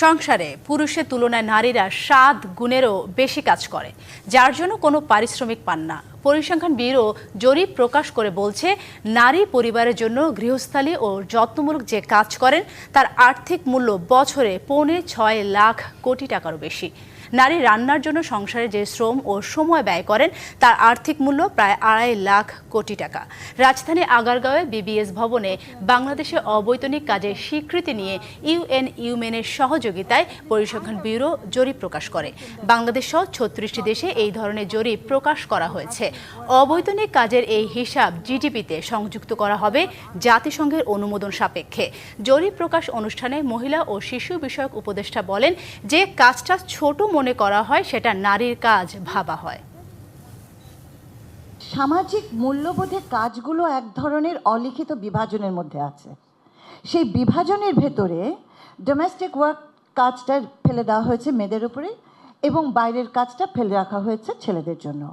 সংসারে পুরুষের তুলনায় নারীরা 7 গুণেরও বেশি কাজ করে, যার জন্য কোনো পারিশ্রমিক পান না। পরিসংখ্যান ব্যুরো জরিপ প্রকাশ করে বলছে, নারী পরিবারের জন্য গৃহস্থালী ও যত্নমূলক যে কাজ করেন তার আর্থিক মূল্য বছরে 6.25 লাখ কোটি টাকারও বেশি। নারী রান্নার জন্য সংসারে যে শ্রম ও সময় ব্যয় করেন তার আর্থিক মূল্য প্রায় 2.5 লাখ কোটি টাকা। রাজধানী আগারগাঁওয়ে বিবিএস ভবনে বাংলাদেশে অবৈতনিক কাজের স্বীকৃতি নিয়ে ইউএন ইউমেনের সহযোগিতায় পরিসংখ্যান ব্যুরো জরিপ প্রকাশ করে। বাংলাদেশ সহ 36টি দেশে এই ধরনের জরিপ প্রকাশ করা হয়েছে। অবৈতনিক কাজের এই হিসাব জিডিপিতে সংযুক্ত করা হবে জাতিসংঘের অনুমোদন সাপেক্ষে। জরিপ প্রকাশ অনুষ্ঠানে মহিলা ও শিশু বিষয়ক উপদেষ্টা বলেন, যে কাজটা ছোট মনে করা হয় সেটা নারীর কাজ ভাবা হয়। সামাজিক মূল্যবোধের কাজগুলো এক ধরনের অলিখিত বিভাজনের মধ্যে আছে। সেই বিভাজনের ভেতরে ডোমেস্টিক ওয়ার্ক কাজটা ফেলে দেওয়া হয়েছে মেয়েদের উপরে এবং বাইরের কাজটা ফেলে রাখা হয়েছে ছেলেদের জন্য।